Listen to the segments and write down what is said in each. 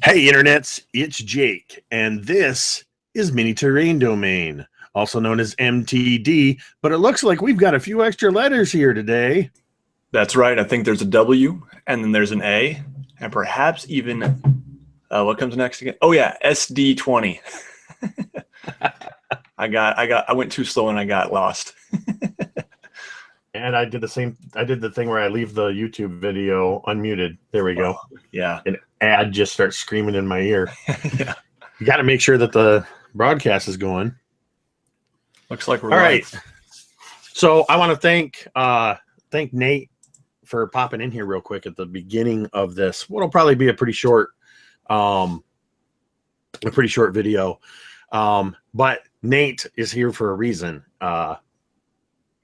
Hey, internets, it's Jake, and this is Mini Terrain Domain, also known as MTD, but it looks like we've got a few extra letters here today. That's right. I think there's a W, and then there's an A, and perhaps even, what comes next again? Oh yeah, SD20. I went too slow and I got lost. And I did the same. I did the thing where I leave the YouTube video unmuted. There we go. Yeah. An ad just starts screaming in my ear. Yeah. You got to make sure that the broadcast is going. Looks like we're all live. Right. So I want to thank Nate for popping in here real quick at the beginning of this. What'll probably be a pretty short video. But Nate is here for a reason.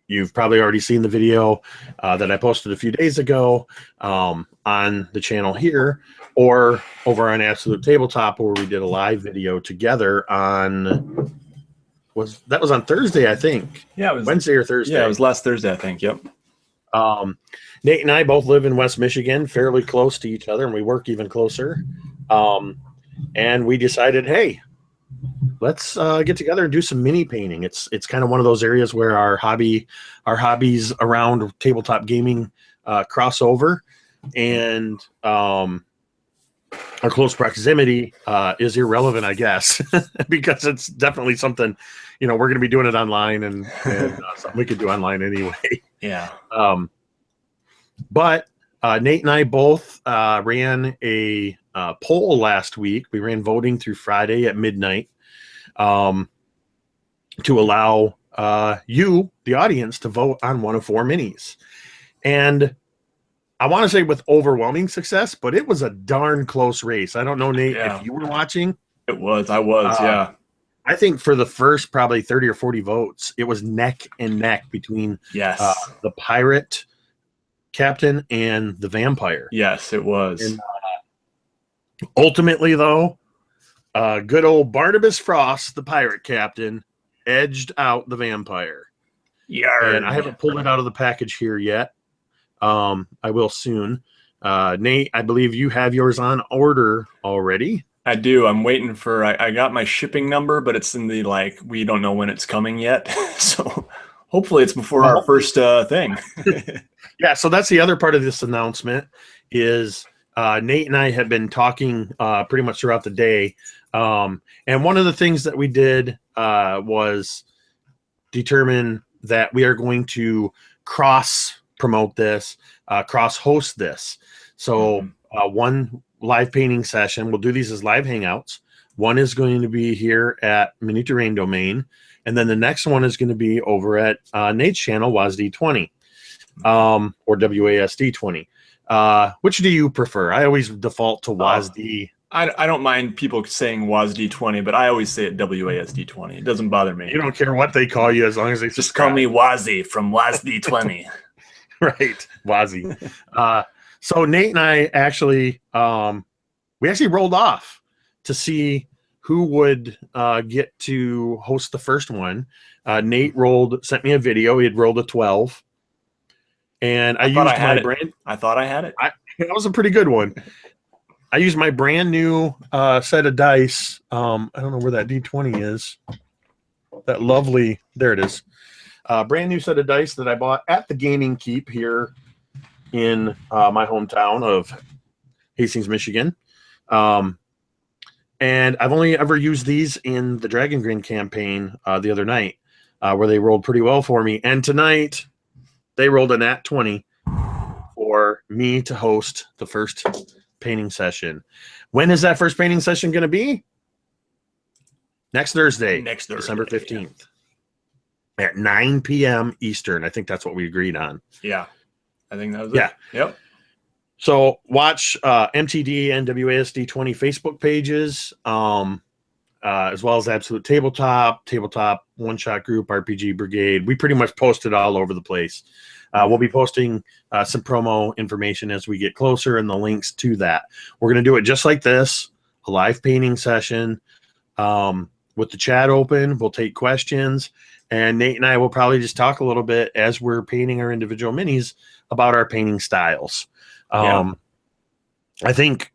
You've probably already seen the video that I posted a few days ago on the channel here, or over on Absolute Tabletop, where we did a live video together on was on Thursday, I think. Yeah, it was Wednesday or Thursday. Yeah, it was last Thursday, I think. Yep. Nate and I both live in West Michigan, fairly close to each other, and we work even closer. And we decided, hey, let's get together and do some mini painting. It's kind of one of those areas where our hobbies around tabletop gaming cross over, and our close proximity is irrelevant, I guess, because it's definitely something, we're going to be doing it online, and something we could do online anyway. Yeah. But Nate and I both ran a poll last week. We ran voting through Friday at midnight to allow you, the audience, to vote on one of four minis. And I want to say with overwhelming success, but it was a darn close race. I don't know, Nate, if you were watching. I was, yeah. I think for the first probably 30 or 40 votes, it was neck and neck between the pirate captain and the vampire. Yes, it was. And, ultimately, though, good old Barnabas Frost, the pirate captain, edged out the vampire. Yarn. And I haven't pulled it out of the package here yet. I will soon. Nate, I believe you have yours on order already. I do. I'm waiting for, I got my shipping number, but it's in the, we don't know when it's coming yet. So hopefully it's before our first thing. Yeah, so that's the other part of this announcement is Nate and I have been talking pretty much throughout the day. And one of the things that we did was determine that we are going to cross-promote this, cross-host this. So one live painting session, we'll do these as live hangouts. One is going to be here at Mini Terrain Domain, and then the next one is going to be over at Nate's channel, WASD20, or WASD20. Which do you prefer? I always default to WASD. I don't mind people saying WASD20, but I always say it WASD20. It doesn't bother me. You don't care what they call you as long as they just call me Wazzy from WASD20. Right, Wazzy. So Nate and I actually, we actually rolled off to see who would get to host the first one. Nate sent me a video. He had rolled a 12. And I used my brand. I thought I had it. That was a pretty good one. I used my brand new set of dice. I don't know where that D20 is. That lovely, there it is. Brand new set of dice that I bought at the Gaming Keep here in my hometown of Hastings, Michigan. And I've only ever used these in the Dragon Grin campaign the other night, where they rolled pretty well for me. And tonight, they rolled a nat 20 for me to host the first painting session. When is that first painting session going to be? Next Thursday, December 15th. At 9 p.m. Eastern. I think that's what we agreed on. Yeah. I think that was it. Yep. So watch MTD and WASD20 Facebook pages, as well as Absolute Tabletop One Shot Group, RPG Brigade. We pretty much posted all over the place. We'll be posting some promo information as we get closer and the links to that. We're going to do it just like this, a live painting session with the chat open. We'll take questions, and Nate and I will probably just talk a little bit as we're painting our individual minis about our painting styles. I think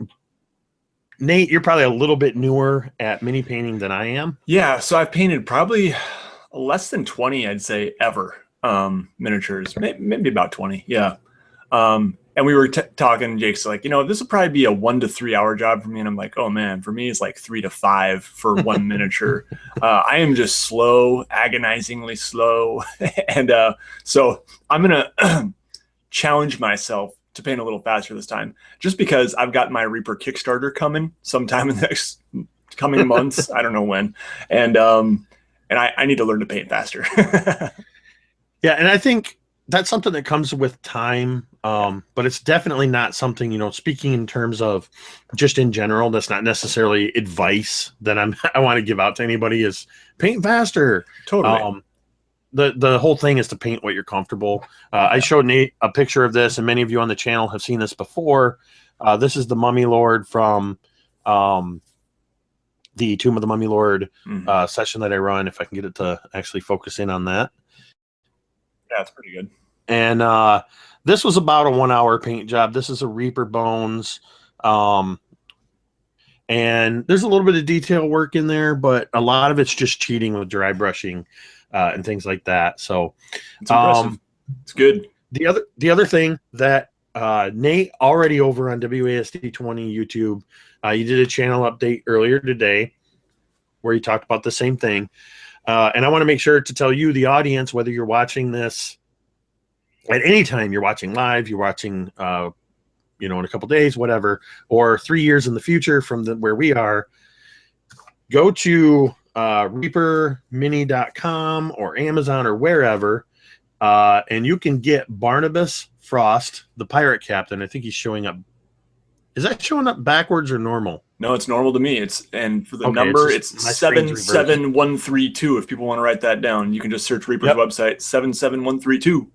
Nate, you're probably a little bit newer at mini painting than I am. Yeah, so I've painted probably less than 20, I'd say, ever. Miniatures, maybe about 20. Yeah. And we were talking, Jake's like, this will probably be a 1 to 3 hour job for me. And I'm like, oh man, for me, it's like 3 to 5 for one miniature. I am just slow, agonizingly slow. And so I'm going to challenge myself to paint a little faster this time, just because I've got my Reaper Kickstarter coming sometime in the next coming months. I don't know when. And I need to learn to paint faster. Yeah. And I think that's something that comes with time. But it's definitely not something, speaking in terms of just in general, that's not necessarily advice that I want to give out to anybody is paint faster. Totally. The whole thing is to paint what you're comfortable. I showed Nate a picture of this, and many of you on the channel have seen this before. This is the Mummy Lord from the Tomb of the Mummy Lord session that I run, if I can get it to actually focus in on that. Yeah, it's pretty good. And this was about a 1 hour paint job. This is a Reaper Bones. And there's a little bit of detail work in there, but a lot of it's just cheating with dry brushing and things like that. So it's impressive. It's good. The other thing that Nate already over on WASD 20 YouTube, you did a channel update earlier today where you talked about the same thing. And I want to make sure to tell you, the audience, whether you're watching this at any time, you're watching live, you're watching, in a couple days, whatever, or 3 years in the future from where we are, go to reapermini.com or Amazon or wherever, and you can get Barnabas Frost, the pirate captain. I think he's showing up. Is that showing up backwards or normal? No, it's normal to me. And for the number, it's 77132. If people want to write that down, you can just search Reaper's website, 77132.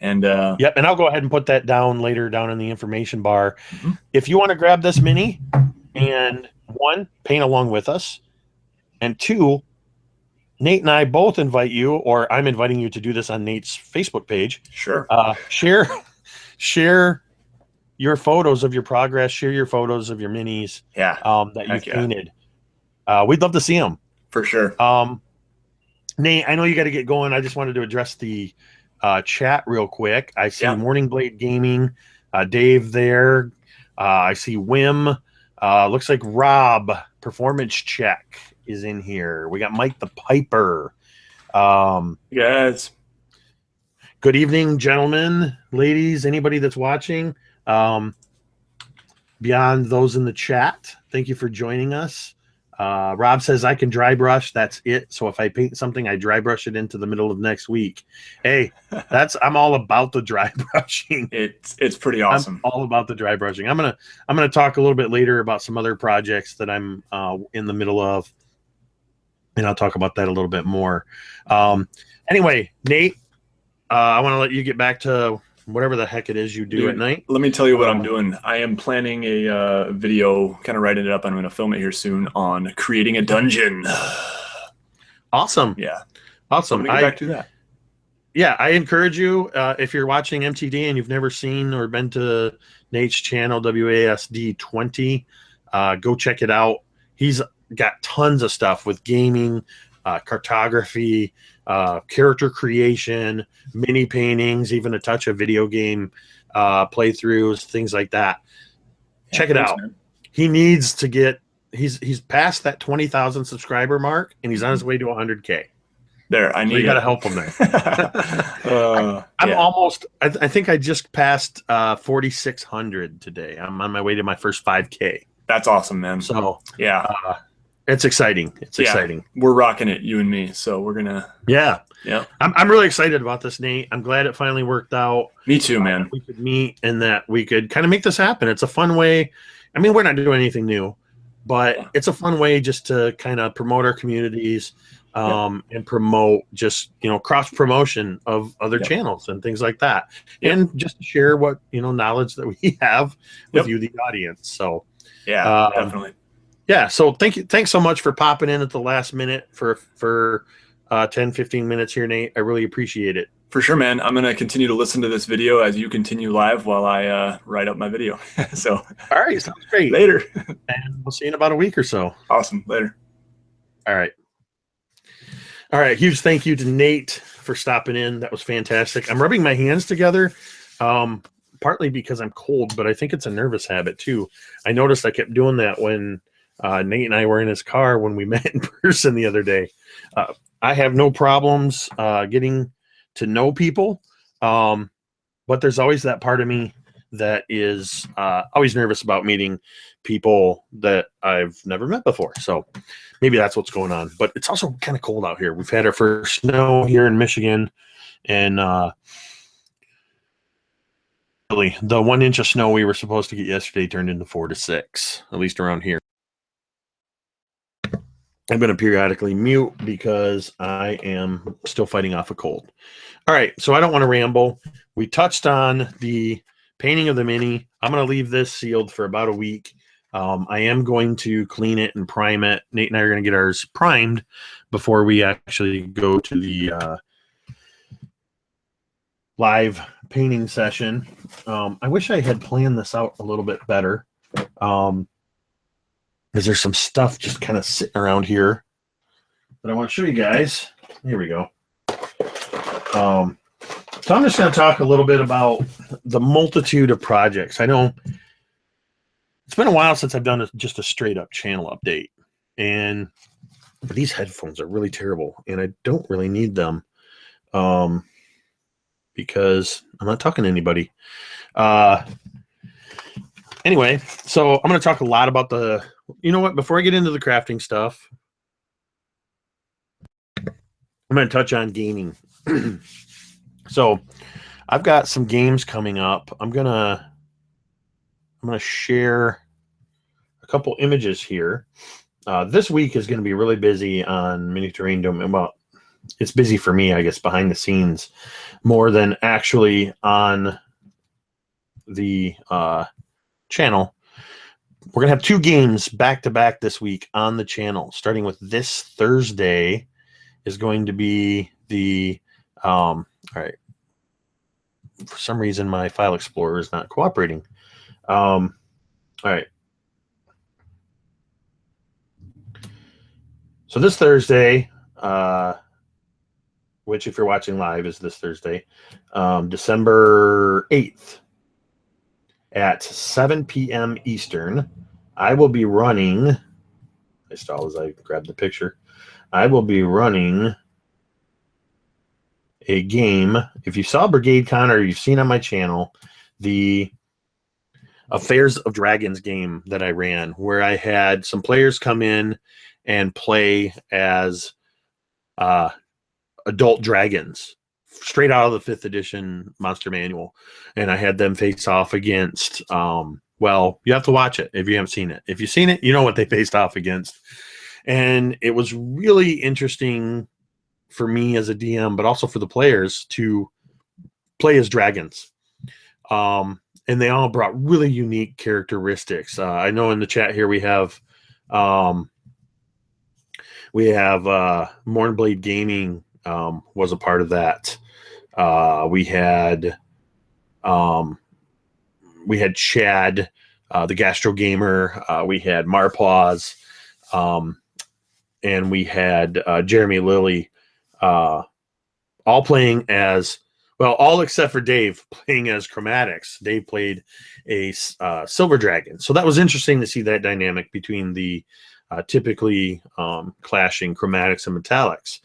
And yep, and I'll go ahead and put that down later down in the information bar. If you want to grab this mini and 1, paint along with us, and 2, Nate and I both invite you, or I'm inviting you to do this on Nate's Facebook page. Sure. Share your photos of your progress, share your photos of your minis that you've painted. We'd love to see them. For sure. Nate, I know you got to get going. I just wanted to address the chat real quick. I see Morning Blade Gaming, Dave there. I see Wim. Looks like Rob Performance Check is in here. We got Mike the Piper. Yes. Good evening, gentlemen, ladies, anybody that's watching. Beyond those in the chat, thank you for joining us. Rob says I can dry brush. That's it. So if I paint something, I dry brush it into the middle of next week. Hey, I'm all about the dry brushing. It's pretty awesome. I'm all about the dry brushing. I'm gonna talk a little bit later about some other projects that I'm in the middle of, and I'll talk about that a little bit more. Anyway, Nate, I want to let you get back to whatever the heck it is you do at night. Let me tell you what I'm doing. I am planning a video, kind of writing it up. I'm going to film it here soon on creating a dungeon. Awesome. Yeah. Awesome. So I'm going to get back to that. Yeah, I encourage you, if you're watching MTD and you've never seen or been to Nate's channel, WASD 20, go check it out. He's got tons of stuff with gaming, cartography, character creation, mini paintings, even a touch of video game playthroughs, things like that. Check it out. Man. He needs to get he's past that 20,000 subscriber mark, and he's on his way to 100K. There, I need. So you got to help him there. I'm almost. I think I just passed 4,600 today. I'm on my way to my first 5K. That's awesome, man. So yeah. It's exciting. It's exciting. We're rocking it, you and me. So we're gonna. Yeah. I'm really excited about this, Nate. I'm glad it finally worked out. Me too, man. We could meet and that we could kind of make this happen. It's a fun way. I mean, we're not doing anything new, but it's a fun way just to kind of promote our communities and promote just cross promotion of other channels and things like that, and just to share what knowledge that we have with you, the audience. So definitely. Yeah, so thanks so much for popping in at the last minute for 10-15 minutes here, Nate. I really appreciate it. For sure, man. I'm going to continue to listen to this video as you continue live while I write up my video. So, all right, sounds great. Later. And we'll see you in about a week or so. Awesome. Later. All right. All right. Huge thank you to Nate for stopping in. That was fantastic. I'm rubbing my hands together, partly because I'm cold, but I think it's a nervous habit too. I noticed I kept doing that when Nate and I were in his car when we met in person the other day. I have no problems getting to know people, but there's always that part of me that is always nervous about meeting people that I've never met before. So maybe that's what's going on. But it's also kind of cold out here. We've had our first snow here in Michigan, and really the 1 inch of snow we were supposed to get yesterday turned into 4 to 6, at least around here. I'm going to periodically mute because I am still fighting off a cold. All right, so I don't want to ramble. We touched on the painting of the Mini. I'm going to leave this sealed for about a week. I am going to clean it and prime it. Nate and I are going to get ours primed before we actually go to the live painting session. I wish I had planned this out a little bit better. Because there's some stuff just kind of sitting around here that I want to show you guys. Here we go. So I'm just going to talk a little bit about the multitude of projects. I know it's been a while since I've done just a straight up channel update, and these headphones are really terrible, and I don't really need them because I'm not talking to anybody. Anyway, so I'm going to talk a lot about the, you know what, before I get into the crafting stuff, I'm going to touch on gaming. So I've got some games coming up. I'm going to share a couple images here. This week is going to be really busy on Mini Terrain Dome. Well, it's busy for me, I guess, behind the scenes more than actually on the channel. We're gonna have 2 games back to back this week on the channel. Starting with this Thursday is going to be the all right. For some reason my file explorer is not cooperating. All right. So this Thursday, which if you're watching live is this Thursday, December 8th. At 7 p.m. Eastern, I will be running, I stall as I grab the picture, I will be running a game. If you saw Brigade Con or you've seen on my channel, the Affairs of Dragons game that I ran, where I had some players come in and play as adult dragons, straight out of the 5th edition Monster Manual, and I had them face off against well, you have to watch it if you haven't seen it. If you've seen it, you know what they faced off against. And it was really interesting for me as a DM, but also for the players to play as dragons. And they all brought really unique characteristics. I know in the chat here we have Mornblade Gaming was a part of that. We had Chad, the Gastro Gamer. We had Marpaws, and we had Jeremy Lilly, all playing as, well, all except for Dave playing as Chromatics. Dave played a Silver Dragon. So that was interesting to see that dynamic between the typically clashing Chromatics and Metallics.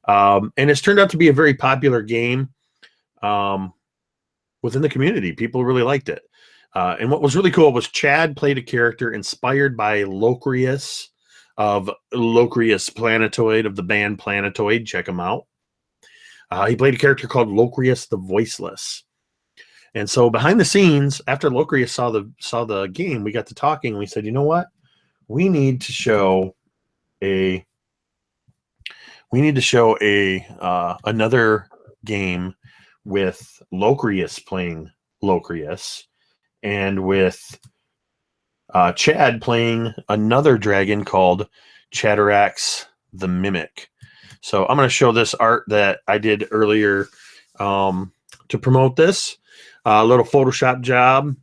And it's turned out to be a very popular game within the community. People really liked it. And what was really cool was Chad played a character inspired by Locrius of Locrius Planetoid of the band Planetoid. Check him out. He played a character called Locrius the Voiceless. And so behind the scenes, after Locrius saw the game, we got to talking and we said, you know what? We need to show another game with Locrius playing Locrius and with Chad playing another dragon called Chatterax the Mimic. So I'm going to show this art that I did earlier to promote this. A little Photoshop job.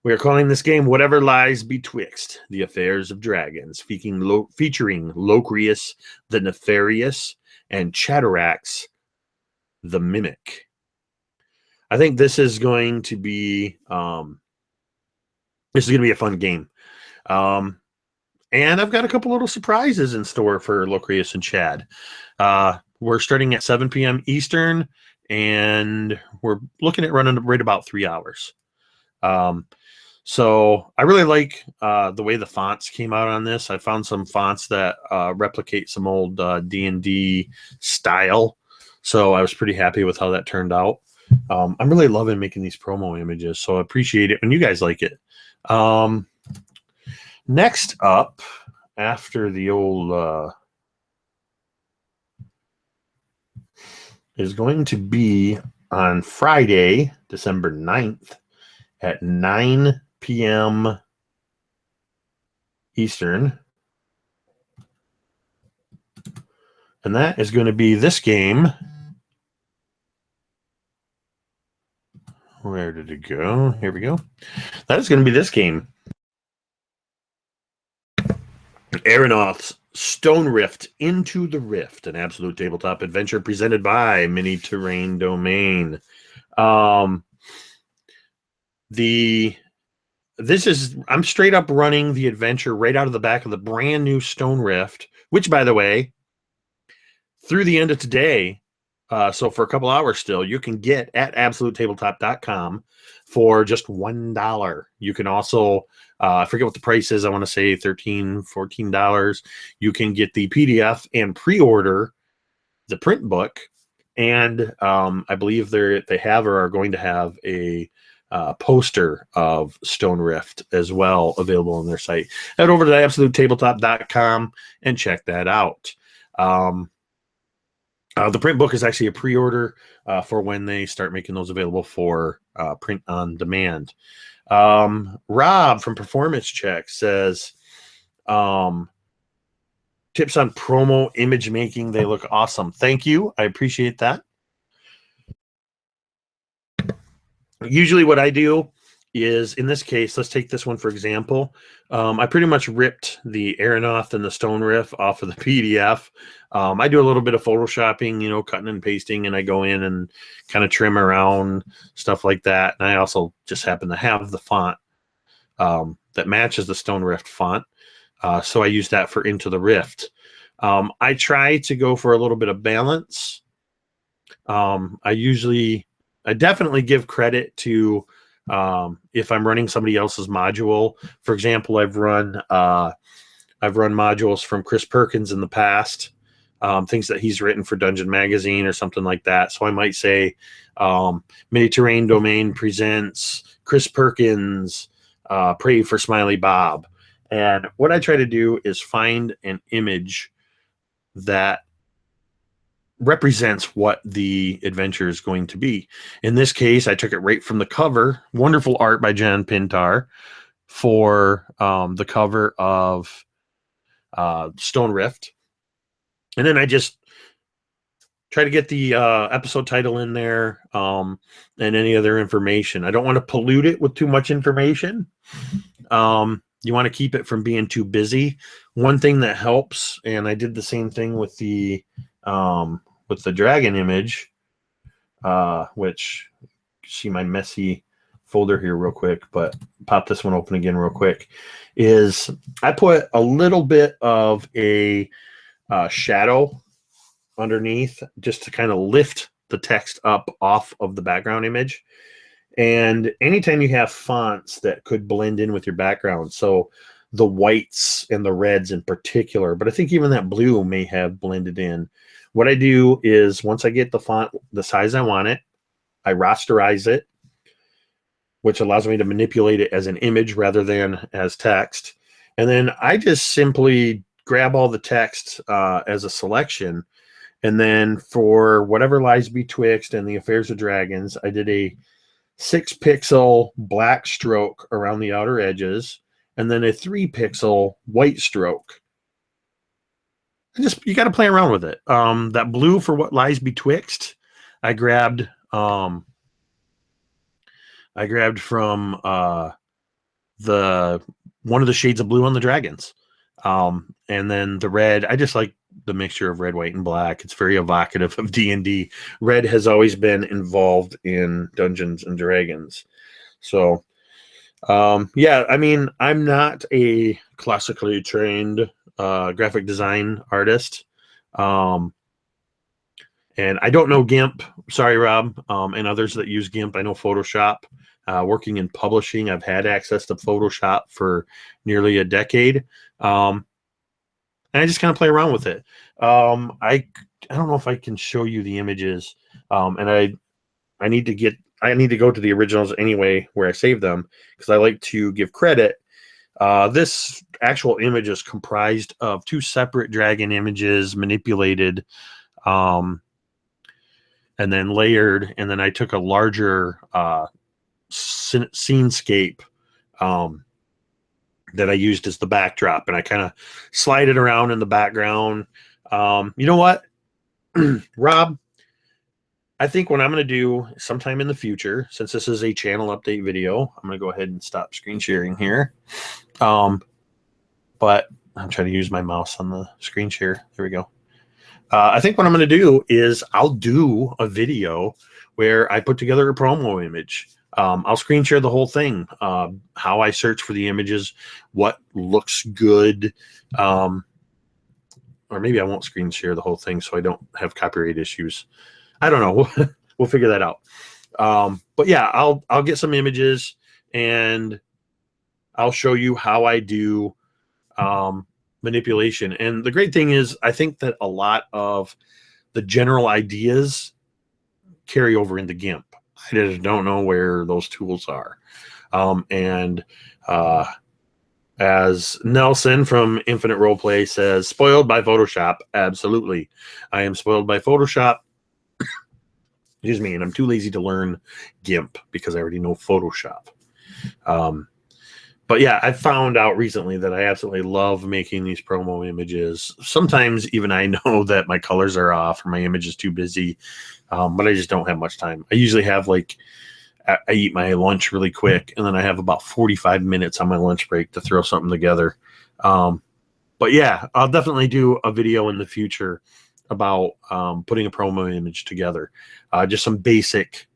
We are calling this game Whatever Lies Betwixt the Affairs of Dragons, featuring Locrius the Nefarious and Chatarax the Mimic. I think this is going to be a fun game. And I've got a couple little surprises in store for Locrius and Chad. We're starting at 7 p.m. Eastern, and we're looking at running right about 3 hours. So I really like the way the fonts came out on this. I found some fonts that replicate some old D&D style. So I was pretty happy with how that turned out. I'm really loving making these promo images, so I appreciate it when you guys like it. Next up, after the old is going to be on Friday, December 9th at 9 p.m. Eastern. And that is going to be this game. Where did it go? Here we go. That is going to be this game. Aeronauts Stone Rift Into the Rift, an absolute tabletop adventure presented by Mini Terrain Domain. I'm straight up running the adventure right out of the back of the brand new Stone Rift, which, by the way, through the end of today, so for a couple hours still, you can get at absolutetabletop.com for just $1. You can also, I forget what the price is, I want to say $13, $14. You can get the PDF and pre-order the print book, and I believe they have or are going to have a poster of Stone Rift as well available on their site. Head over to absolutetabletop.com and check that out. The print book is actually a pre-order for when they start making those available for print on demand. Rob from Performance Check says, tips on promo image making. They look awesome. Thank you. I appreciate that. Usually what I do is, in this case, let's take this one for example. I pretty much ripped the Aeronaut and the Stone Rift off of the PDF. I do a little bit of photoshopping, cutting and pasting, and I go in and kind of trim around, stuff like that. And I also just happen to have the font that matches the Stone Rift font. So I use that for Into the Rift. I try to go for a little bit of balance. I definitely give credit to if I'm running somebody else's module. For example, I've run modules from Chris Perkins in the past, things that he's written for Dungeon Magazine or something like that. So I might say Mini Terrain Domain presents Chris Perkins, Pray for Smiley Bob. And what I try to do is find an image that represents what the adventure is going to be. In this case, I took it right from the cover. Wonderful art by Jan Pintar for the cover of Stone Rift. And then I just try to get the episode title in there and any other information. I don't want to pollute it with too much information. You want to keep it from being too busy. One thing that helps, and I did the same thing with the dragon image, which, see my messy folder here real quick, but pop this one open again real quick, is I put a little bit of a shadow underneath just to kind of lift the text up off of the background image. And anytime you have fonts that could blend in with your background, so the whites and the reds in particular, but I think even that blue may have blended in. What I do is once I get the font the size I want it, I rasterize it, which allows me to manipulate it as an image rather than as text. And then I just simply grab all the text as a selection. And then for Whatever Lies Betwixt and the Affairs of Dragons, I did a 6-pixel black stroke around the outer edges, and then a 3-pixel white stroke. You got to play around with it. That blue for What Lies Betwixt, I grabbed from the one of the shades of blue on the dragons. And then the red, I just like the mixture of red, white, and black. It's very evocative of D&D. Red has always been involved in Dungeons and Dragons. So, yeah, I mean, I'm not a classically trained graphic design artist. And I don't know GIMP. Sorry, Rob, and others that use GIMP. I know Photoshop. Working in publishing, I've had access to Photoshop for nearly a decade. And I just kind of play around with it. I don't know if I can show you the images. And I need to go to the originals anyway where I save them, because I like to give credit. This actual image is comprised of 2 separate dragon images manipulated, and then layered, and then I took a larger scenescape that I used as the backdrop, and I kind of slide it around in the background. You know what, Rob? I think what I'm going to do sometime in the future, since this is a channel update video, I'm going to go ahead and stop screen sharing here. But I'm trying to use my mouse on the screen share. There we go. I think what I'm going to do is I'll do a video where I put together a promo image. I'll screen share the whole thing, how I search for the images, what looks good. Or maybe I won't screen share the whole thing so I don't have copyright issues. I don't know. We'll figure that out. But yeah, I'll get some images and I'll show you how I do manipulation. And the great thing is, I think that a lot of the general ideas carry over into GIMP. I just don't know where those tools are. As Nelson from Infinite Roleplay says, spoiled by Photoshop. Absolutely. I am spoiled by Photoshop. Excuse me, and I'm too lazy to learn GIMP because I already know Photoshop. But yeah, I found out recently that I absolutely love making these promo images. Sometimes even I know that my colors are off or my image is too busy, but I just don't have much time. I usually have I eat my lunch really quick, and then I have about 45 minutes on my lunch break to throw something together. But yeah, I'll definitely do a video in the future about putting a promo image together. Just some basic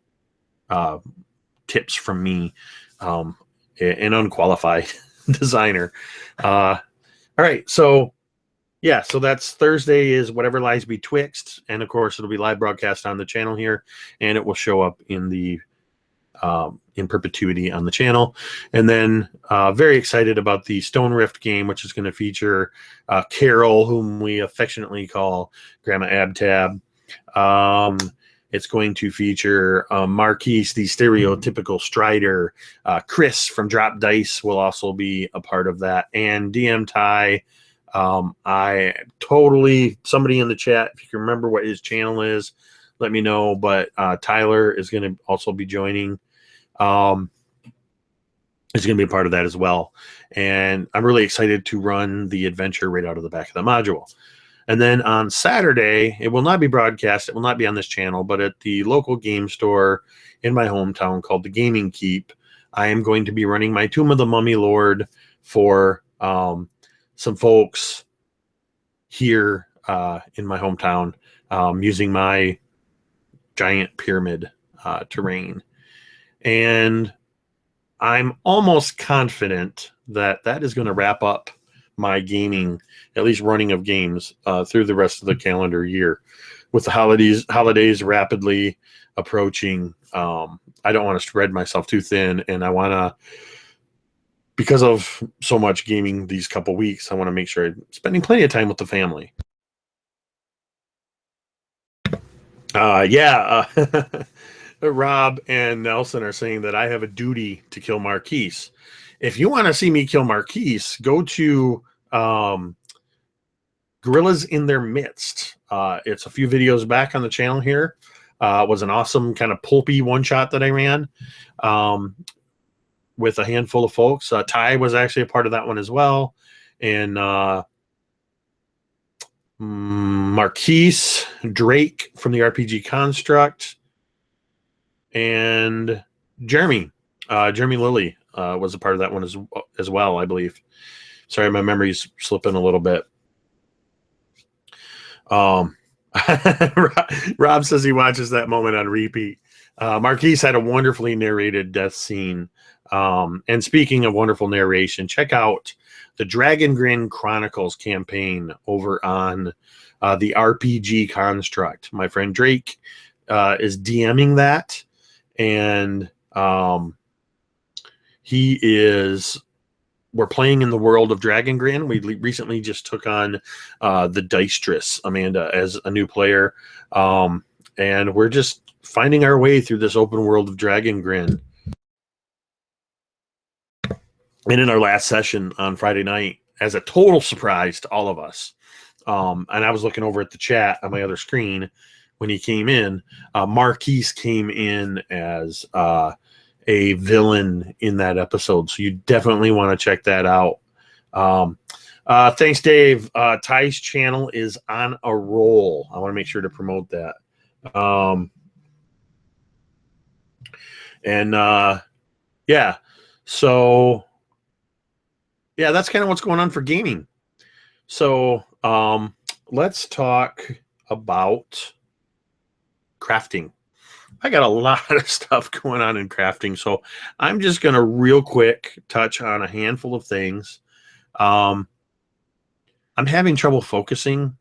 tips from me, an unqualified designer. All right, so yeah, so that's Thursday is Whatever Lies Betwixt, and of course it'll be live broadcast on the channel here, and it will show up in the in perpetuity on the channel. And then very excited about the Stone Rift game, which is going to feature Carol, whom we affectionately call Grandma Abtab. It's going to feature Marquise, the stereotypical Strider. Chris from Drop Dice will also be a part of that, and DM Ty. Somebody in the chat, if you can remember what his channel is, let me know. But Tyler is going to also be joining. Is going to be a part of that as well. And I'm really excited to run the adventure right out of the back of the module. And then on Saturday, it will not be broadcast. It will not be on this channel, but at the local game store in my hometown called the Gaming Keep, I am going to be running my Tomb of the Mummy Lord for some folks here in my hometown using my giant pyramid terrain. And I'm almost confident that that is going to wrap up my gaming, at least running of games, through the rest of the calendar year. With the holidays rapidly approaching, I don't want to spread myself too thin, and I want to, because of so much gaming these couple weeks, I want to make sure I'm spending plenty of time with the family. Rob and Nelson are saying that I have a duty to kill Marquise. If you want to see me kill Marquise, go to Gorillas in Their Midst. It's a few videos back on the channel here. It was an awesome kind of pulpy one-shot that I ran with a handful of folks. Ty was actually a part of that one as well. And Marquise, Drake from the RPG Construct, and Jeremy Lilly was a part of that one as well, I believe. Sorry, my memory's slipping a little bit. Rob says he watches that moment on repeat. Marquise had a wonderfully narrated death scene. And speaking of wonderful narration, check out the Dragon Grin Chronicles campaign over on the RPG Construct. My friend Drake is DMing that, and we're playing in the world of Dragon Grin. We recently just took on the Deistress, Amanda, as a new player. And we're just finding our way through this open world of Dragon Grin. And in our last session on Friday night, as a total surprise to all of us, and I was looking over at the chat on my other screen when he came in, Marquise came in as a villain in that episode. So you definitely want to check that out. Thanks, Dave. Ty's channel is on a roll. I want to make sure to promote that. Yeah. So yeah, that's kind of what's going on for gaming. So let's talk about crafting. I got a lot of stuff going on in crafting, so I'm just going to real quick touch on a handful of things. I'm having trouble focusing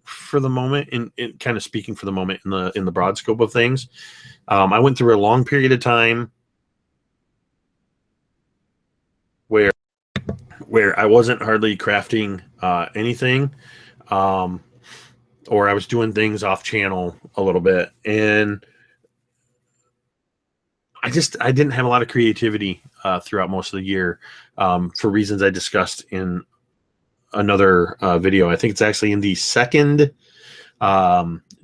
for the moment, in kind of speaking for the moment in the broad scope of things. I went through a long period of time where I wasn't hardly crafting anything, or I was doing things off channel a little bit, and I didn't have a lot of creativity throughout most of the year for reasons I discussed in another video. I think it's actually in the second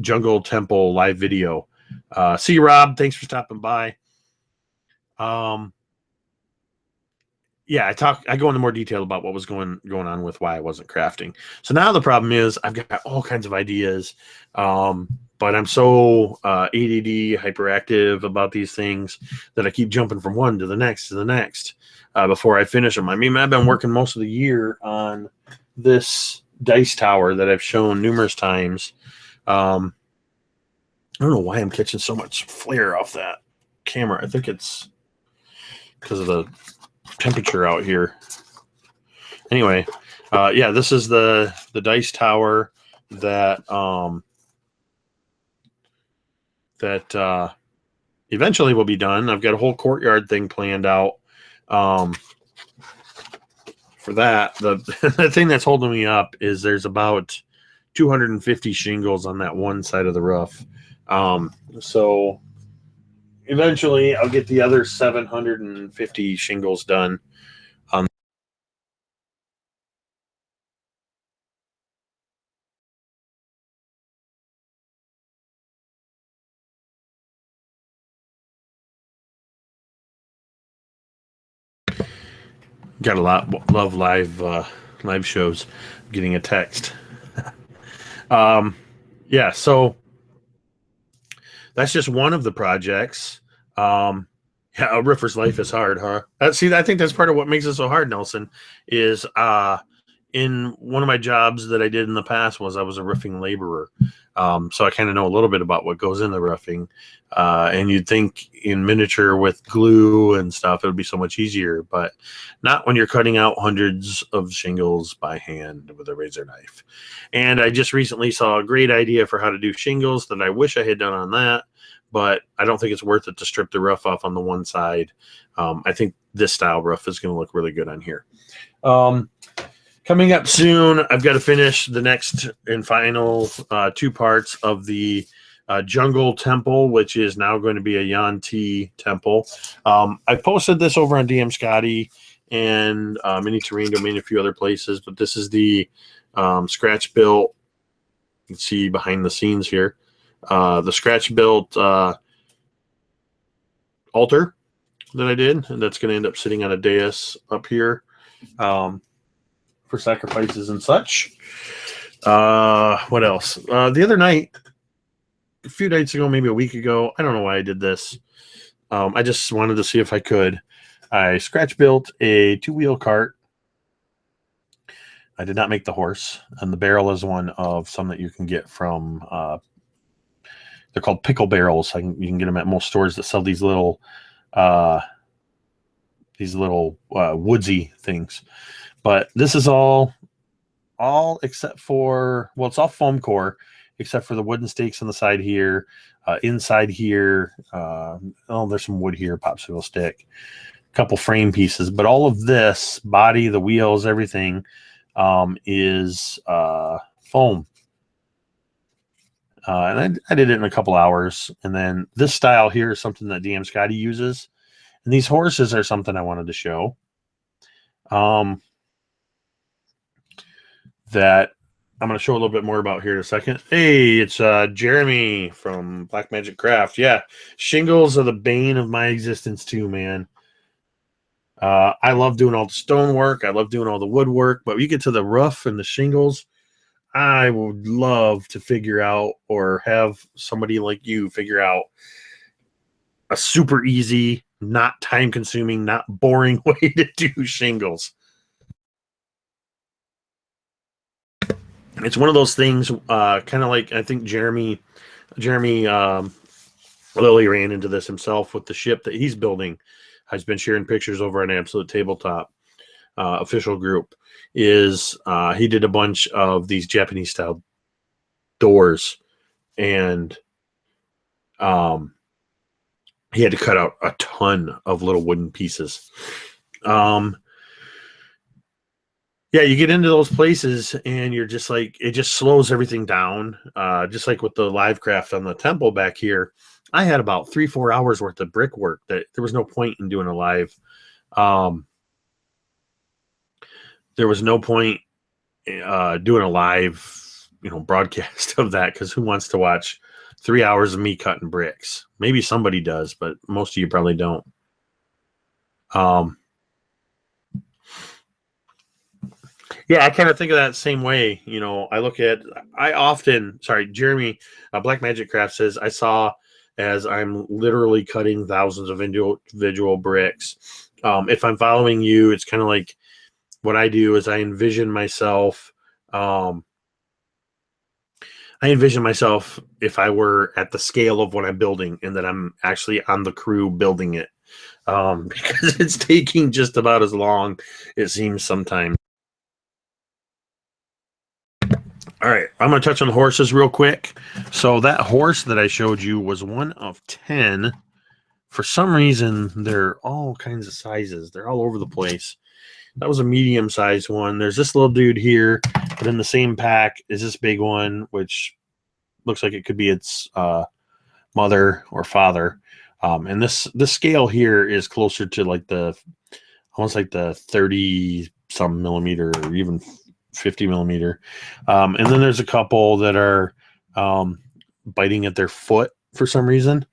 Jungle Temple live video. See you, Rob. Thanks for stopping by. Yeah, I go into more detail about what was going on with why I wasn't crafting. So now the problem is I've got all kinds of ideas, but I'm so ADD, hyperactive about these things that I keep jumping from one to the next before I finish them. I mean, I've been working most of the year on this dice tower that I've shown numerous times. I don't know why I'm catching so much flare off that camera. I think it's because of the temperature out here. Anyway, yeah, this is the dice tower that eventually will be done. I've got a whole courtyard thing planned out for that. The thing that's holding me up is there's about 250 shingles on that one side of the roof. So eventually I'll get the other 750 shingles done. Got a lot love live shows. Getting a text. Yeah, so that's just one of the projects. Yeah, a roofer's life is hard, huh? See, I think that's part of what makes it so hard, Nelson, is in one of my jobs that I did in the past was I was a roofing laborer. So I kind of know a little bit about what goes into roofing. And you'd think in miniature with glue and stuff, it would be so much easier, but not when you're cutting out hundreds of shingles by hand with a razor knife. And I just recently saw a great idea for how to do shingles that I wish I had done on that, but I don't think it's worth it to strip the roof off on the one side. I think this style roof is going to look really good on here. Coming up soon, I've got to finish the next and final 2 parts of the Jungle Temple, which is now going to be a Yanti Temple. I posted this over on DM Scotty and Mini Terrain Domain, a few other places, but this is the scratch built. You can see behind the scenes here, the scratch built altar that I did, and that's going to end up sitting on a dais up here. For sacrifices and such. What else? The other night, a few nights ago, maybe a week ago, I don't know why I did this. I just wanted to see if I could. I scratch built a 2-wheel cart. I did not make the horse, and the barrel is one of some that you can get from. They're called pickle barrels. You can get them at most stores that sell these little woodsy things. But this is all except for, well, it's all foam core except for the wooden stakes on the side here. Inside here, there's some wood here, popsicle stick, a couple frame pieces, but all of this body, the wheels, everything is foam. And I did it in a couple hours. And then this style here is something that DM Scotty uses. And these horses are something I wanted to show. That I'm going to show a little bit more about here in a second. Hey, it's Jeremy from Black Magic Craft. Yeah, shingles are the bane of my existence too, man. I love doing all the stonework. I love doing all the woodwork. But when you get to the roof and the shingles, I would love to figure out, or have somebody like you figure out, a super easy, not time-consuming, not boring way to do shingles. It's one of those things, kind of like, I think Jeremy Lilly ran into this himself with the ship that he's building. Has been sharing pictures over on Absolute Tabletop official group. He did a bunch of these Japanese style doors, and he had to cut out a ton of little wooden pieces. Yeah, you get into those places and you're just like, it just slows everything down. Just like with the live craft on the temple back here, I had about 3-4 hours worth of brickwork that there was no point in doing a live. There was no point doing a live, broadcast of that, because who wants to watch 3 hours of me cutting bricks? Maybe somebody does, but most of you probably don't. Yeah, I kind of think of that same way. Jeremy, Black Magic Craft says, I saw as I'm literally cutting thousands of individual bricks. If I'm following you, it's kind of like what I do is I envision myself if I were at the scale of what I'm building, and that I'm actually on the crew building it, because it's taking just about as long, it seems sometimes. All right, I'm going to touch on the horses real quick. So that horse that I showed you was one of 10. For some reason, they're all kinds of sizes. They're all over the place. That was a medium-sized one. There's this little dude here, but in the same pack is this big one, which looks like it could be its mother or father. And this scale here is closer to almost like the 30-some millimeter, or even 50 millimeter. And then there's a couple that are biting at their foot for some reason.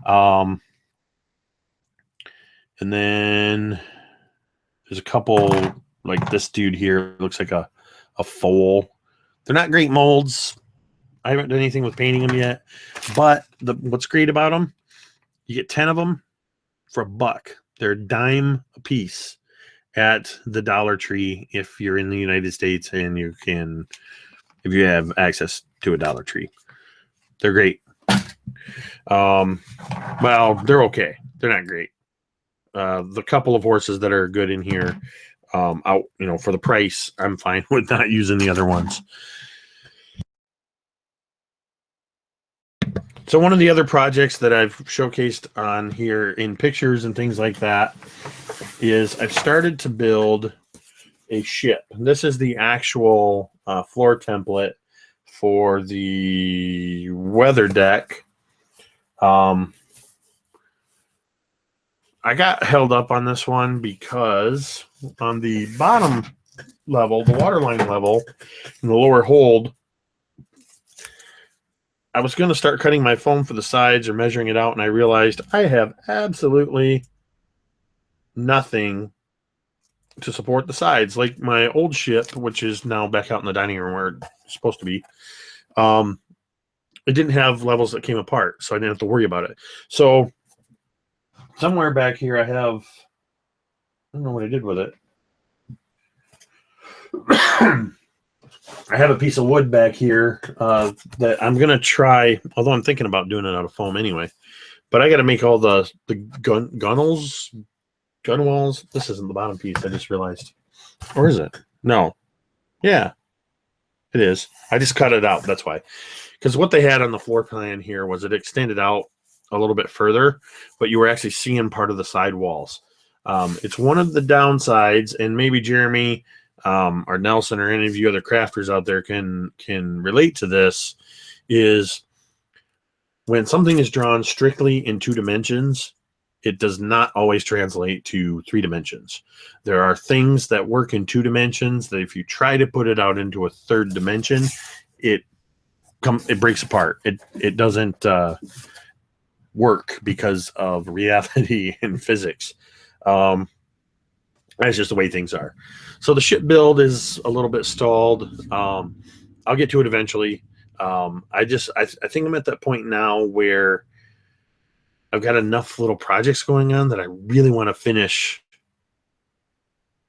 And then there's a couple like this dude here, looks like a foal. They're not great molds. I haven't done anything with painting them yet, but what's great about them, you get 10 of them for $1. They're a dime a piece at the Dollar Tree if you're in the United States and if you have access to a Dollar Tree. They're great. Well, they're okay. They're not great. The couple of horses that are good in here, for the price, I'm fine with not using the other ones. So one of the other projects that I've showcased on here in pictures and things like that is I've started to build a ship. This is the actual floor template for the weather deck. I got held up on this one because on the bottom level, the waterline level, in the lower hold, I was going to start cutting my foam for the sides or measuring it out, and I realized I have absolutely nothing to support the sides. Like my old ship, which is now back out in the dining room where it's supposed to be, it didn't have levels that came apart, so I didn't have to worry about it. So somewhere back here I have, I don't know what I did with it. I have a piece of wood back here that I'm going to try, although I'm thinking about doing it out of foam anyway. But I got to make all the gun walls. This isn't the bottom piece, I just realized. Or is it? No. Yeah, it is. I just cut it out, that's why. Because what they had on the floor plan here was it extended out a little bit further, but you were actually seeing part of the side walls. It's one of the downsides, and maybe Jeremy or Nelson or any of you other crafters out there can relate to this, is when something is drawn strictly in 2 dimensions, it does not always translate to 3 dimensions. There are things that work in 2 dimensions that if you try to put it out into a 3rd dimension, it breaks apart. It doesn't work because of reality and physics. That's just the way things are. So the ship build is a little bit stalled. I'll get to it eventually. I think I'm at that point now where I've got enough little projects going on that I really want to finish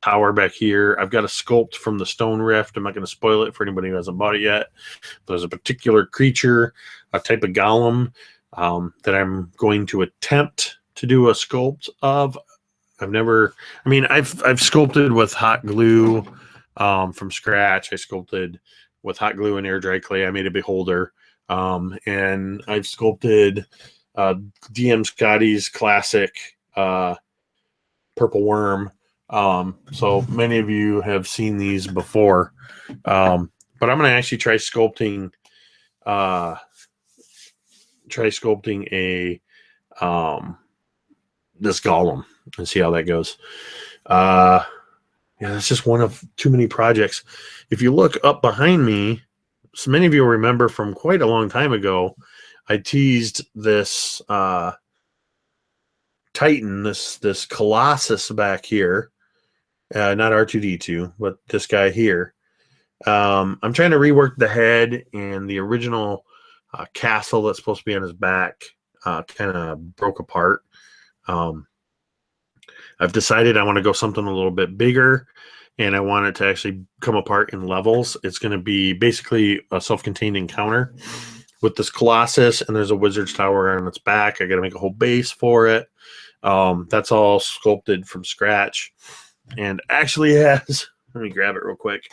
tower back here. I've got a sculpt from the Stone Rift. I'm not going to spoil it for anybody who hasn't bought it yet. There's a particular creature, a type of golem that I'm going to attempt to do a sculpt of. I've sculpted with hot glue from scratch. I sculpted with hot glue and air dry clay. I made a beholder. And I've sculpted DM Scotty's classic purple worm. So many of you have seen these before. But I'm going to actually try sculpting a this golem and see how that goes. Yeah, it's just one of too many projects. If you look up behind me, so many of you will remember from quite a long time ago, I teased this Titan, this Colossus back here. Not R2D2, but this guy here. I'm trying to rework the head, and the original castle that's supposed to be on his back kind of broke apart. I've decided I want to go something a little bit bigger, and I want it to actually come apart in levels. It's going to be basically a self-contained encounter with this Colossus, and there's a wizard's tower on its back. I got to make a whole base for it. That's all sculpted from scratch, and actually has, let me grab it real quick.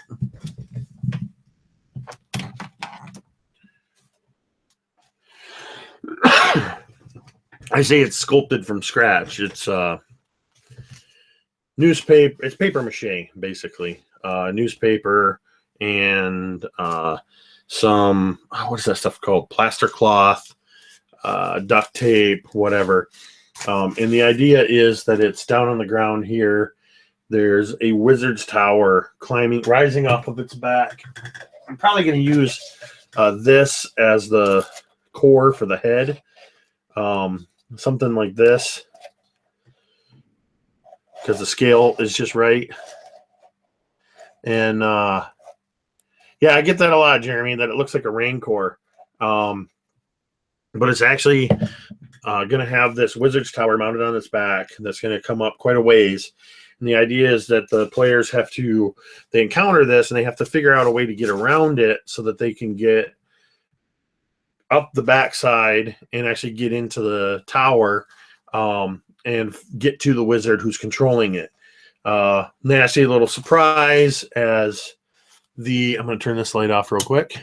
I say it's sculpted from scratch. It's newspaper. It's paper mache, basically. Newspaper and some, what is that stuff called? Plaster cloth, duct tape, whatever. And the idea is that it's down on the ground here. There's a wizard's tower rising off of its back. I'm probably going to use this as the core for the head. Something like this, because the scale is just right. And yeah, I get that a lot, Jeremy, that it looks like a Rancor. But it's actually going to have this wizard's tower mounted on its back that's going to come up quite a ways. And the idea is that the players they encounter this and they have to figure out a way to get around it so that they can get up the backside and actually get into the tower and get to the wizard who's controlling it. Then I see a little surprise as I'm going to turn this light off real quick.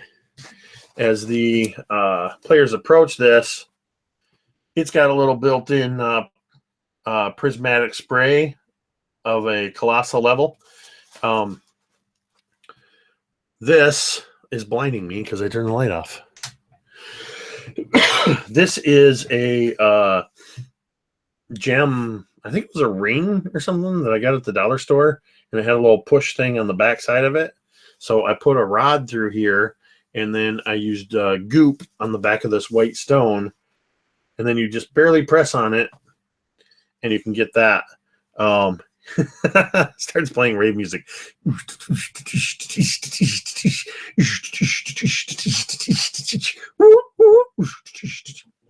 As the players approach this, it's got a little built-in prismatic spray of a colossal level. This is blinding me because I turned the light off. This is a gem. I think it was a ring or something that I got at the dollar store, and it had a little push thing on the back side of it. So I put a rod through here, and then I used goop on the back of this white stone, and then you just barely press on it, and you can get that. Starts playing rave music.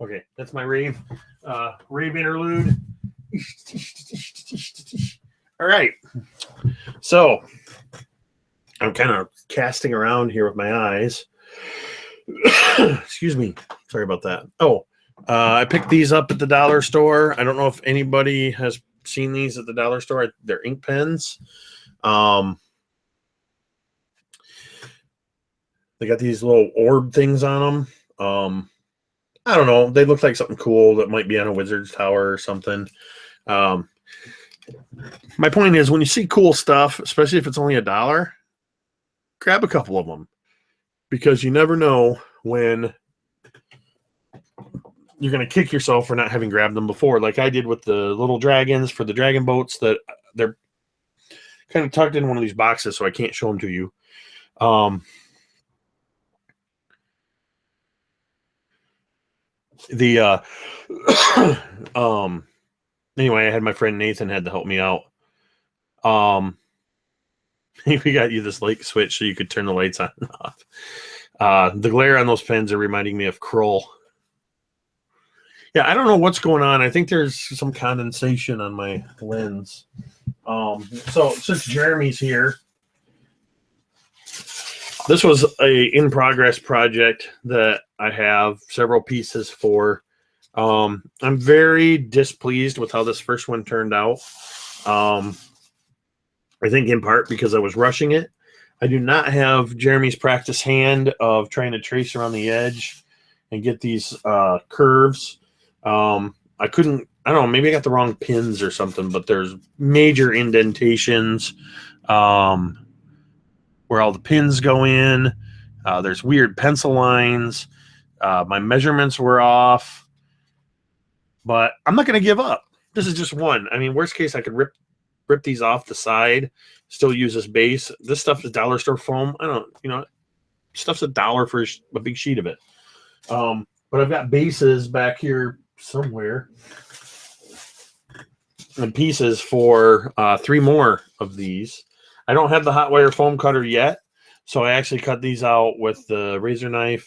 Okay, that's my rave interlude. All right. So I'm kind of casting around here with my eyes. Excuse me. Sorry about that. Oh, I picked these up at the dollar store. I don't know if anybody has seen these at the dollar store. They're ink pens. They got these little orb things on them. I don't know. They look like something cool that might be on a wizard's tower or something. My point is, when you see cool stuff, especially if it's only $1, grab a couple of them, because you never know when you're going to kick yourself for not having grabbed them before, like I did with the little dragons for the dragon boats. That they're kind of tucked in one of these boxes, so I can't show them to you. Anyway, I had my friend Nathan had to help me out. We got you this light switch so you could turn the lights on and off. The glare on those pens are reminding me of Kroll. Yeah, I don't know what's going on. I think there's some condensation on my lens. So since Jeremy's here, this was a in-progress project that I have several pieces for. I'm very displeased with how this first one turned out. I think in part because I was rushing it. I do not have Jeremy's practice hand of trying to trace around the edge and get these curves. I couldn't, I don't know, maybe I got the wrong pins or something, but there's major indentations where all the pins go in. There's weird pencil lines. My measurements were off, but I'm not going to give up. This is just one. I mean, worst case, I could rip these off the side, still use this base. This stuff is dollar store foam. I don't, stuff's $1 for a big sheet of it. But I've got bases back here somewhere and pieces for 3 more of these. I don't have the hot wire foam cutter yet, so I actually cut these out with the razor knife.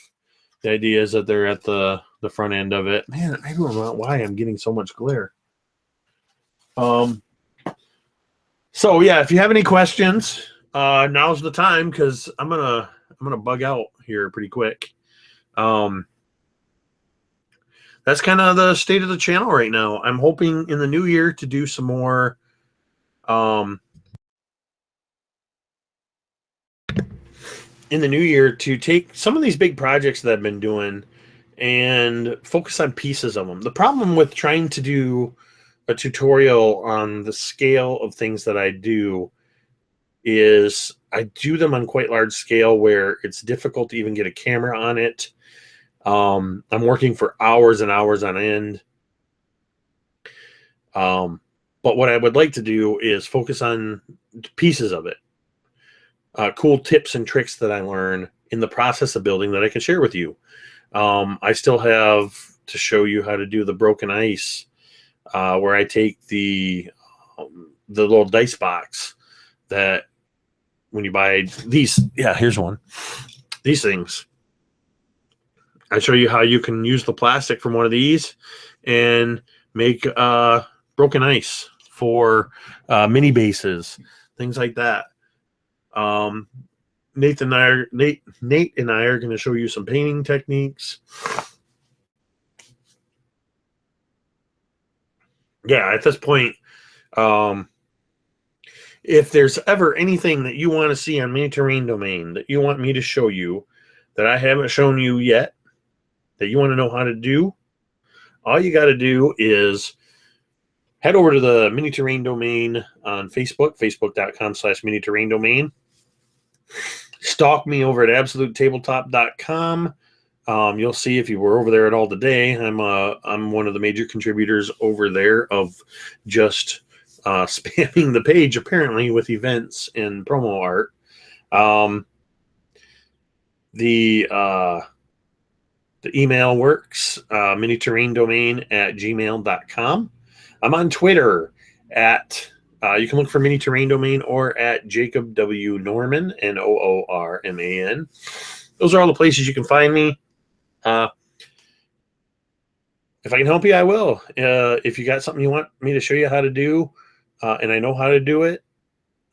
The idea is that they're at the front end of it. Man, I don't know why I'm getting so much glare. So yeah, if you have any questions, now's the time, because I'm gonna bug out here pretty quick. That's kind of the state of the channel right now. I'm hoping in the new year to do some more in the new year to take some of these big projects that I've been doing and focus on pieces of them. The problem with trying to do a tutorial on the scale of things that I do is I do them on quite large scale where it's difficult to even get a camera on it. I'm working for hours and hours on end. But what I would like to do is focus on pieces of it. Cool tips and tricks that I learn in the process of building that I can share with you. I still have to show you how to do the broken ice, where I take the little dice box that when you buy these, here's one. These things. I show you how you can use the plastic from one of these and make broken ice for mini bases, things like that. Nate and I are going to show you some painting techniques. Yeah, at this point, if there's ever anything that you want to see on Mini Terrain Domain that you want me to show you that I haven't shown you yet, that you want to know how to do, all you got to do is head over to the Mini Terrain Domain on Facebook, facebook.com/Mini Terrain Domain. Stalk me over at absolutetabletop.com. You'll see if you were over there at all today. I'm one of the major contributors over there of just spamming the page apparently with events and promo art. The email works, miniterraindomain@gmail.com. I'm on Twitter at you can look for Mini Terrain Domain or at Jacob W. Norman, Noorman. Those are all the places you can find me. if I can help you, I will. If you got something you want me to show you how to do, and I know how to do it,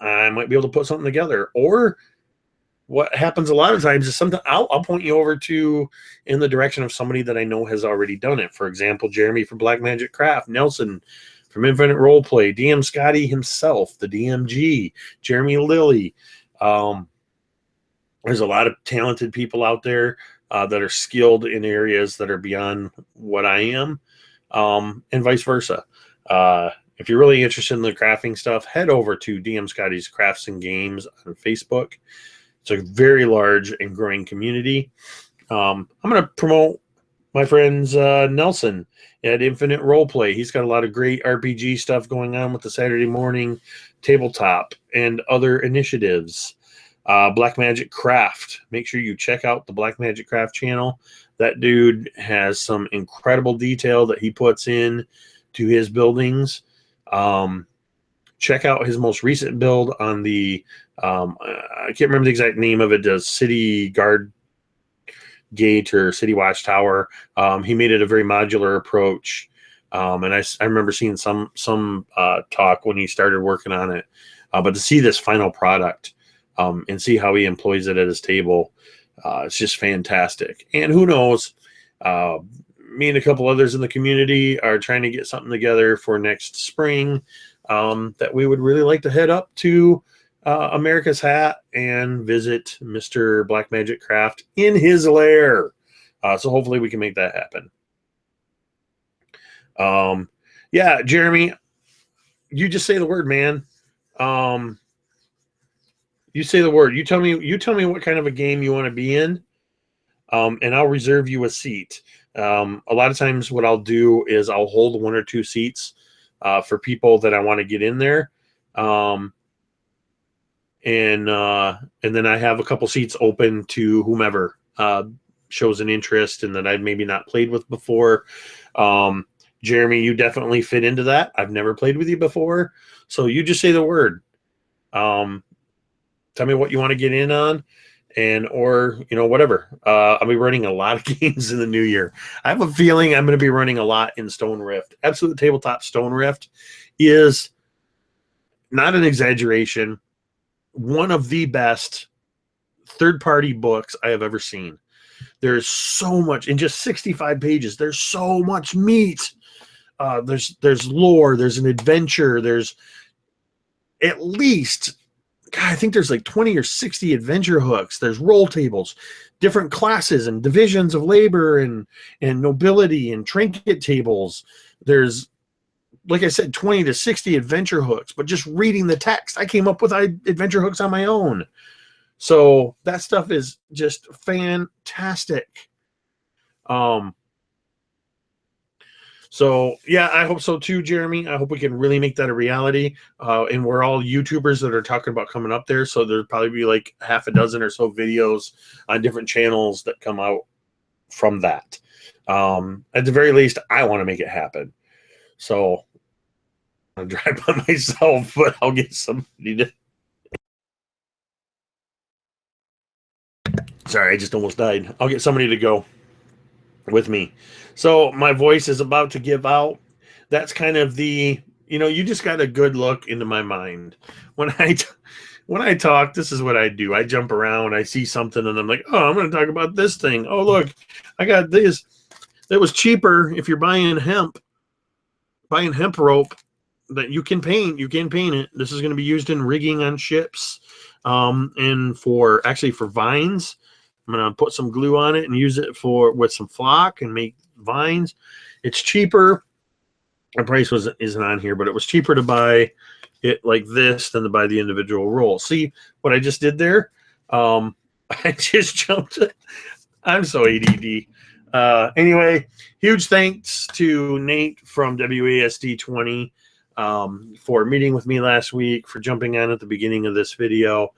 I might be able to put something together. Or what happens a lot of times is sometimes I'll point you over to in the direction of somebody that I know has already done it. For example, Jeremy from Black Magic Craft, Nelson from Infinite Roleplay, DM Scotty himself, the DMG, Jeremy Lilly. There's a lot of talented people out there that are skilled in areas that are beyond what I am, and vice versa. If you're really interested in the crafting stuff, head over to DM Scotty's Crafts and Games on Facebook. It's a very large and growing community. I'm going to promote my friend's Nelson at Infinite Roleplay. He's got a lot of great RPG stuff going on with the Saturday morning tabletop and other initiatives. Black Magic Craft. Make sure you check out the Black Magic Craft channel. That dude has some incredible detail that he puts in to his buildings. Check out his most recent build on the I can't remember the exact name of it, the City Guard Gate or City Watchtower. He made it a very modular approach. And I remember seeing some talk when he started working on it. But to see this final product and see how he employs it at his table, it's just fantastic. And who knows, me and a couple others in the community are trying to get something together for next spring that we would really like to head up to America's Hat and visit Mr. Black Magic Craft in his lair. So hopefully we can make that happen. Yeah, Jeremy, you just say the word, man. You say the word. You tell me what kind of a game you want to be in, and I'll reserve you a seat. A lot of times what I'll do is I'll hold 1 or 2 seats for people that I want to get in there. And then I have a couple seats open to whomever shows an interest and that I've maybe not played with before. Jeremy, you definitely fit into that. I've never played with you before. So you just say the word. Tell me what you want to get in on, and or whatever. I'll be running a lot of games in the new year. I have a feeling I'm going to be running a lot in Stone Rift. Absolute Tabletop Stone Rift is not an exaggeration, one of the best third-party books I have ever seen. There's so much in just 65 pages. There's so much meat. There's lore. There's an adventure. There's at least, God, I think there's like 20 or 60 adventure hooks. There's roll tables, different classes and divisions of labor and nobility and trinket tables. There's, like I said, 20 to 60 adventure hooks. But just reading the text, I came up with adventure hooks on my own. So that stuff is just fantastic. So yeah, I hope so too, Jeremy. I hope we can really make that a reality. And we're all YouTubers that are talking about coming up there. So there'll probably be like half a dozen or so videos on different channels that come out from that. At the very least, I want to make it happen. So I'll drive by myself, but I'll get somebody to. Sorry, I just almost died. I'll get somebody to go with me. So my voice is about to give out. That's kind of the, you just got a good look into my mind. When I talk, this is what I do. I jump around, I see something, and I'm like, oh, I'm going to talk about this thing. Oh, look, I got this. That was cheaper if you're buying hemp rope that you can paint. You can paint it. This is going to be used in rigging on ships, and for vines. I'm going to put some glue on it and use it with some flock and make vines. It's cheaper. The price isn't on here, but it was cheaper to buy it like this than to buy the individual roll. See what I just did there? I just jumped. I'm so ADD. Anyway, huge thanks to Nate from WASD 20 for meeting with me last week, for jumping on at the beginning of this video.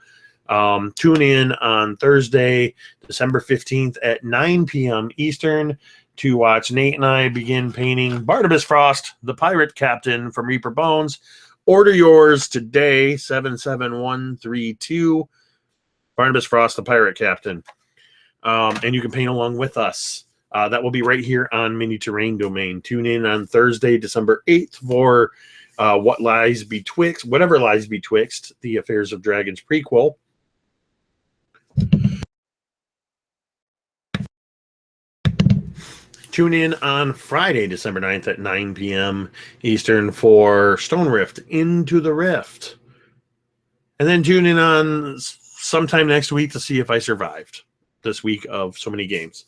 Tune in on Thursday, December 15th at 9 p.m. Eastern to watch Nate and I begin painting Barnabas Frost, the pirate captain from Reaper Bones. Order yours today, 77132. Barnabas Frost, the pirate captain. And you can paint along with us. That will be right here on Mini Terrain Domain. Tune in on Thursday, December 8th for whatever lies betwixt the Affairs of Dragons prequel. Tune in on Friday, December 9th at 9 p.m. Eastern for Stone Rift Into the Rift. And then tune in on sometime next week to see if I survived this week of so many games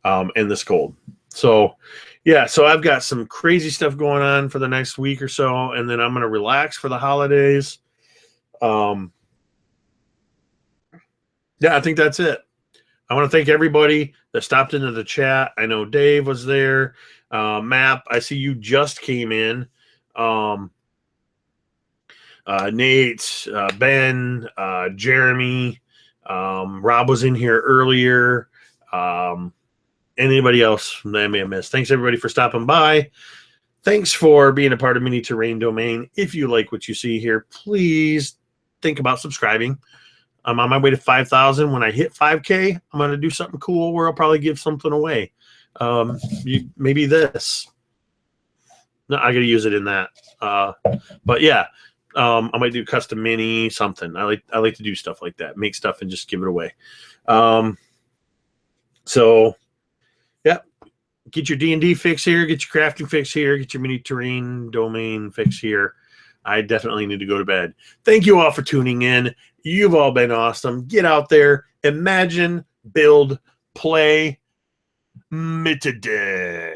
and this cold. So, yeah, so I've got some crazy stuff going on for the next week or so, and then I'm going to relax for the holidays. Yeah, I think that's it. I want to thank everybody that stopped into the chat. I know Dave was there. Map, I see you just came in. Nate, Ben, Jeremy, Rob was in here earlier. Anybody else that I may have missed? Thanks, everybody, for stopping by. Thanks for being a part of Mini Terrain Domain. If you like what you see here, please think about subscribing. I'm on my way to 5,000. When I hit 5K, I'm going to do something cool where I'll probably give something away. Maybe this. No, I got to use it in that. But yeah, I might do custom mini something. I like to do stuff like that. Make stuff and just give it away. So yeah, get your D&D fix here. Get your crafting fix here. Get your Mini Terrain Domain fix here. I definitely need to go to bed. Thank you all for tuning in. You've all been awesome. Get out there, imagine, build, play, Mitterday.